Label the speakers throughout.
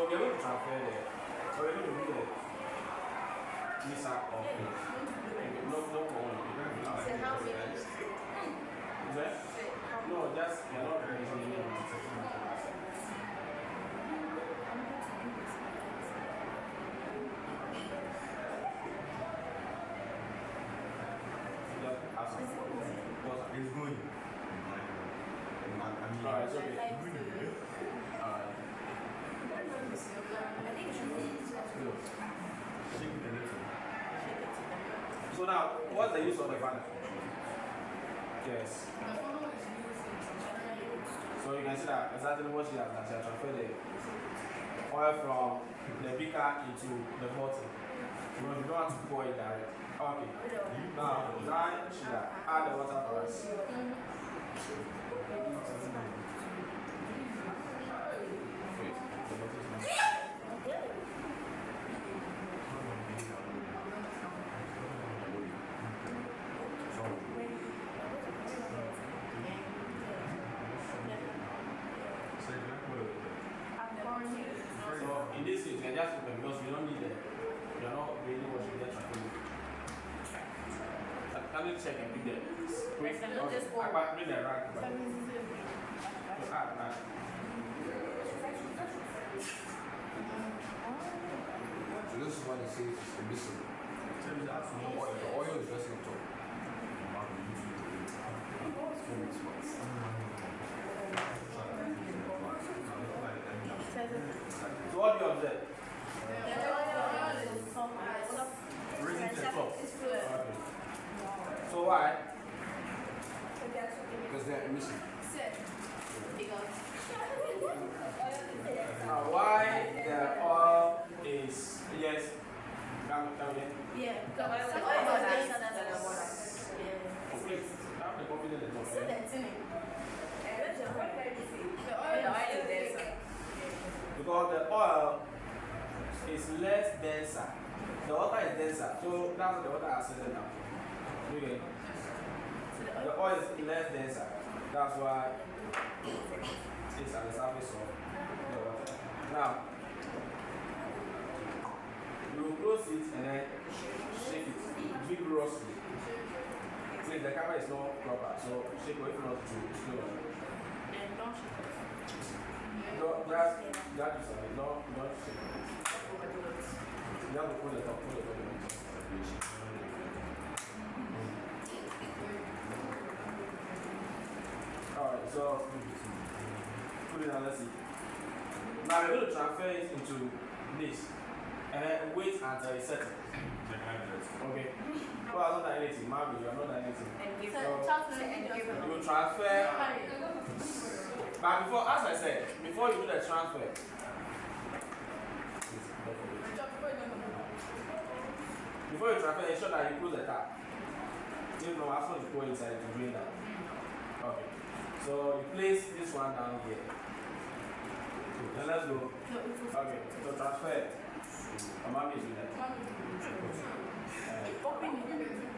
Speaker 1: we are going to transfer the. So we're going to do the mixer of the. No,
Speaker 2: So how we use
Speaker 1: Is that? No, just you're not using it.
Speaker 3: It's going.
Speaker 1: Alright, it's okay. Alright.
Speaker 2: I think
Speaker 1: So now, what's the use of the funnel? Yes. So you can see that exactly what she has done. She has transferred the oil from the beaker into the bottle. You don't have to pour it direct. Okay. Now, dry sugar. Add the water for us. So in this case, you can just open because we don't need it. You're not really washing the traffic. Can you check and pick the quick? I can't bring the rack.
Speaker 3: So this is why they say it's immiscible. The oil is just on top.
Speaker 1: So what do you observe? Raising to the top. Okay. So why?
Speaker 3: Because they're immiscible.
Speaker 1: Now why the oil is yes. Come in.
Speaker 2: yeah.
Speaker 1: Okay. Have the coffee in the top. Because the oil is less denser. The water is denser, so that's what the water has settled down. Okay. The oil is less denser. That's why it's at the surface of the water. Now, you will close it and then shake it vigorously. Please, the camera is not proper, so shake it if not to slow.
Speaker 2: And don't shake it.
Speaker 1: No, that is something. No, don't shake it. You have to pull it up, pull it up. Alright, so put it on, let's see. Now we're going to transfer it into this and then wait until it's settled. Okay. Well, I'm not done anything. Marvin, you are not done anything. So you will transfer. But before, as I said, before you do the transfer, before you transfer, ensure that you close the tap. If no, as soon as you go inside, to drain that. Okay. So you place this one down here. Then let's go. Okay. So transfer. Mommy is doing that.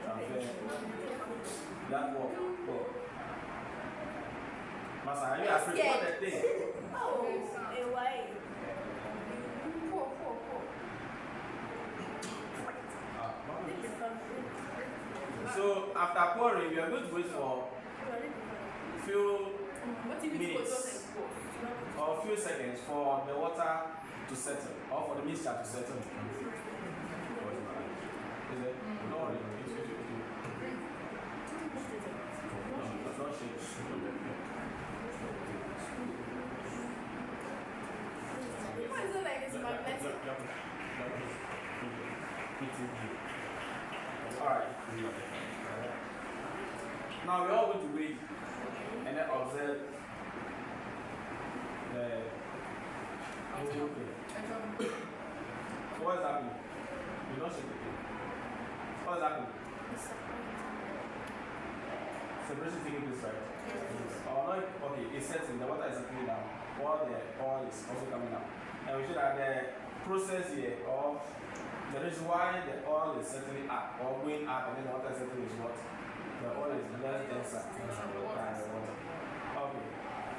Speaker 1: Transfer. That walk. Go. Masa, are you afraid? What the thing?
Speaker 2: Why?
Speaker 1: So after pouring, we are going to wait for few minutes or few seconds for the water to settle or for the mixture to settle. Is it? No, it's not shake.
Speaker 2: Why is it like it's magnetic?
Speaker 1: Alright. Now we're all going to wait and then observe the whole thing. So what's happening? You don't shake the thing. What's happening? Separation taking place, right? Or not, okay, it's setting, the water is settling down, while the oil is also coming out. And we should have the process here of the reason why the oil is settling up or going up and then the water is settling is what? The oil is less denser than the water. Okay.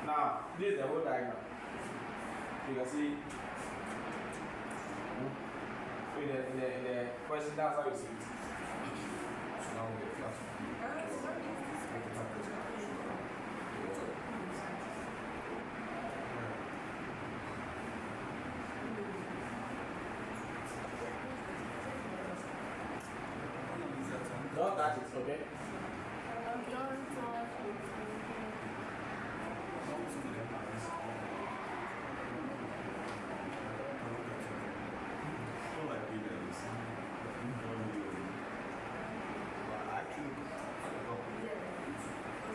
Speaker 1: Now, this is the whole diagram. You can see So in the question, that's how you see it.
Speaker 3: So now we get flat.
Speaker 1: Don't touch it, okay?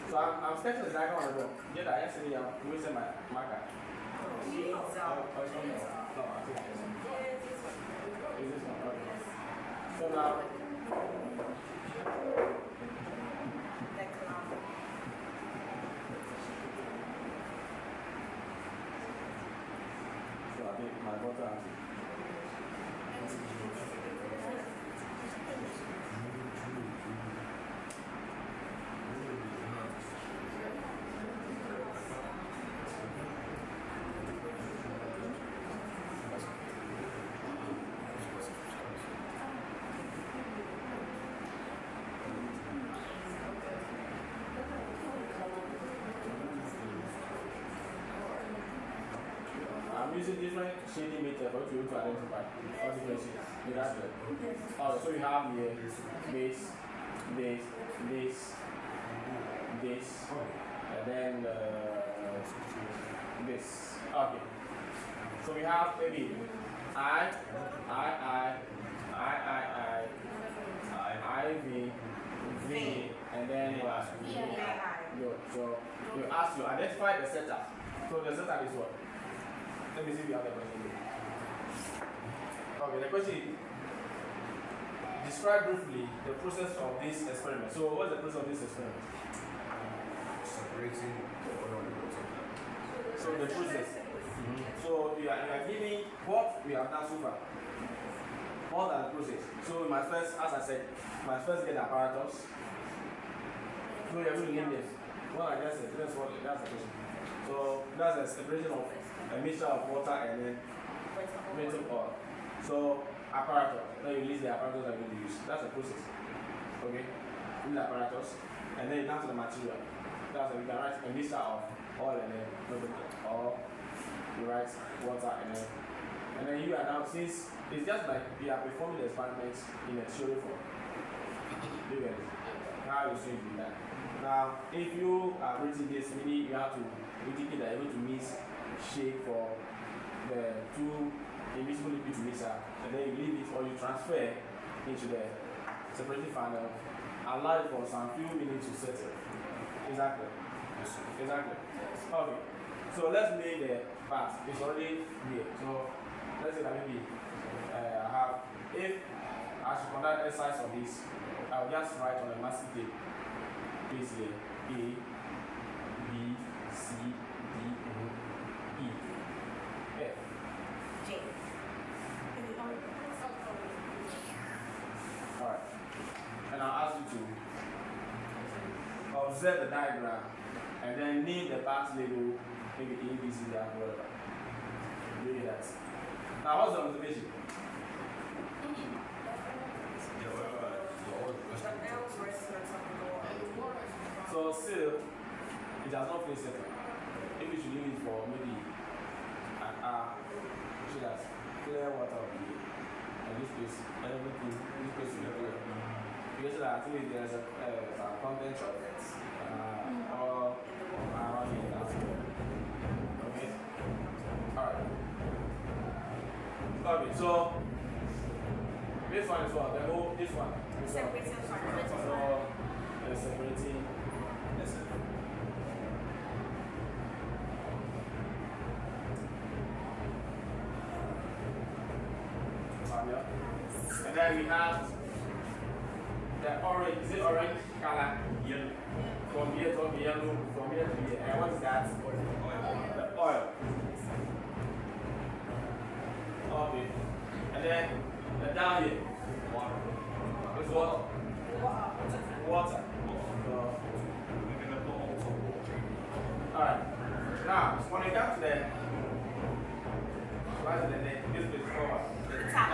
Speaker 1: So I'm sketching the diagram on the board. Yeah, I actually we say my marker. Oh, it's not no, I think it's this one. Okay. So now so I think my bottom I'm using different shading method for you to identify all different shades. You got it? Oh, so you have here this, and then this. Okay. So we have maybe I, V, and then good. So you ask you identify the setup. So the setup is what? Let me see if you have the question. Okay, the question is describe briefly the process of this experiment. So what's the process of this experiment?
Speaker 3: Separating the oil and water.
Speaker 1: So the process. So you are giving what we have done so far. More than the process. So we must first, as I said, we must first get the apparatus. So you are going to name this. Well, I guess that's the question. So that's the separation of a mixture of water and then vegetable oil. So apparatus. Then you list the apparatus that you're going to use. That's the process. Okay? Use the apparatus. And then down to the material. That's you can write a mixture of oil and then vegetable. Or you write water and then you are now, since it's just like you are performing the experiments in a theory form. You get it? How you see that? Now, if you are reading this, maybe you have to indicate that you're going to mix shake for the two immiscible liquid mixer, and then you leave it or you transfer into the separating funnel, allow it for some few minutes to settle. Exactly.
Speaker 3: Yes, sir.
Speaker 1: Exactly. Okay. So let's make the part. It's already here. So let's say that maybe I have, if I should conduct exercise of this, I will just write on a massive tape. Please here A, B, C, D, E, F,
Speaker 2: J.
Speaker 1: Alright. And I'll ask you to observe the diagram and then name the part label, maybe A, B, C, D, whatever. Do that. Now, what's the observation? So still, it has not fully settled. If you should leave it for maybe an hour, you should have clear water of the and this place, and everything, this place will be clear. Because I think there's a content of it, all around it now. Okay? Alright. Okay, so this one is what? The whole, this one.
Speaker 2: Separating funnel.
Speaker 1: So, separating. And then we have the orange, is it orange color? Yellow. From here to yellow, from here to here. And what is that? The oil. Okay. And then the down here. Is what? Water. Alright. Now, when it comes to the this is cover. The tap.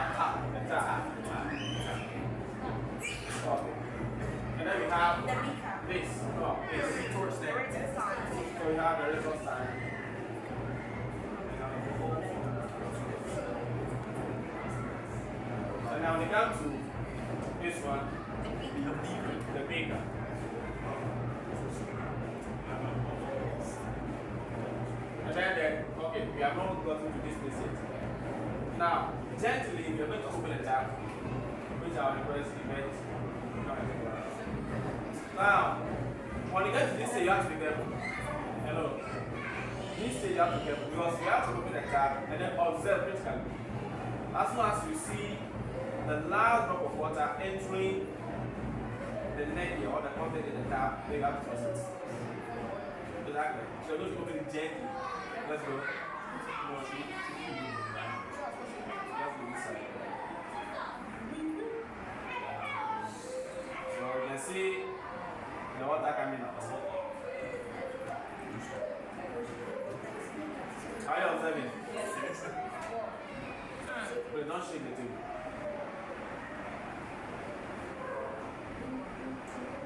Speaker 1: Okay. And then we have
Speaker 2: The beaker.
Speaker 1: this. Oh, this.
Speaker 3: Towards
Speaker 2: The
Speaker 3: there.
Speaker 2: written sign.
Speaker 1: So we have the resource stand. So now we come to this one, the beaker. And then, okay, we have not gotten to this place yet. Now, gently, we are going to open the tab, which our request event. Now, when you get to this stage, you have to be careful. Hello. This stage, you have to be careful because you have to open the tab and then observe critically. As soon as you see the last drop of water entering the neck here or the content in the tab, then you have to press it. Exactly. So you're going to open it gently. Let's go. Let's go this side. So you can see the water coming out. Are you observing? Yes. But don't shake the table.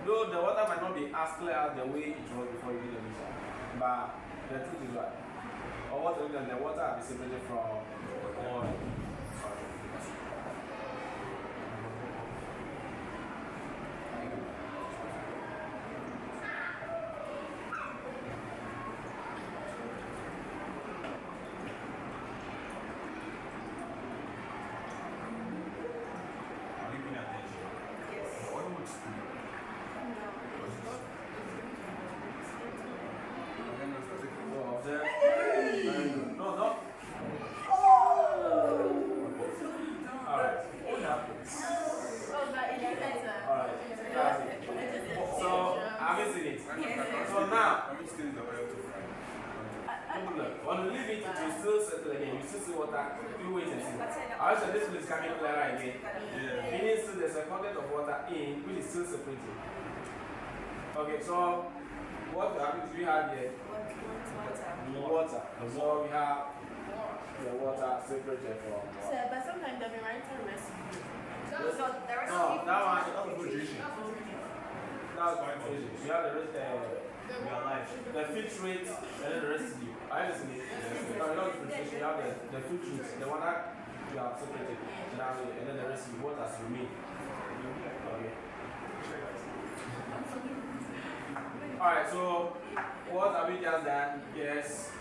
Speaker 1: Though the water might not be as clear as the way it was before you did the mission, but the truth is right. Or what the water will be separated from oil. When you leave it, it will still settle again. You still see water. You wait and see. I wish this one is coming clearer again. Yeah. Meaning still there's a content of water in which is still separated. Okay, so what we have here? Water. So we have the water separated from water.
Speaker 2: So, but sometimes they'll be right to recipe. So the recipe.
Speaker 1: No, that one.
Speaker 3: That's filtration.
Speaker 1: That's filtration. We have the rest. The filtrate and then the residue. I just need not filtration. You have the filtrate, the one that you have separated, and then the residue. What has remained? Okay. Alright, so what have we just done? Yes.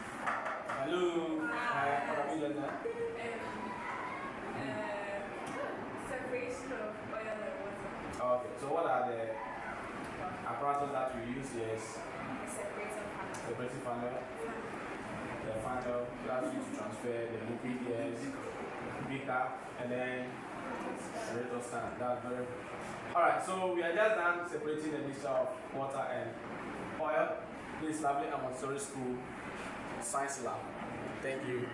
Speaker 1: Hello. Hi. What have we just done?
Speaker 2: Separation of oil and water.
Speaker 1: Okay, so what are the apparatus that we use? Yes. Separating funnel. The funnel that's used to transfer the liquid, yes. Beaker, and then the rate of stand. That's very good. Alright, so we are just done separating the mixture of water and oil. This lovely Montessori School Science Lab. Thank you.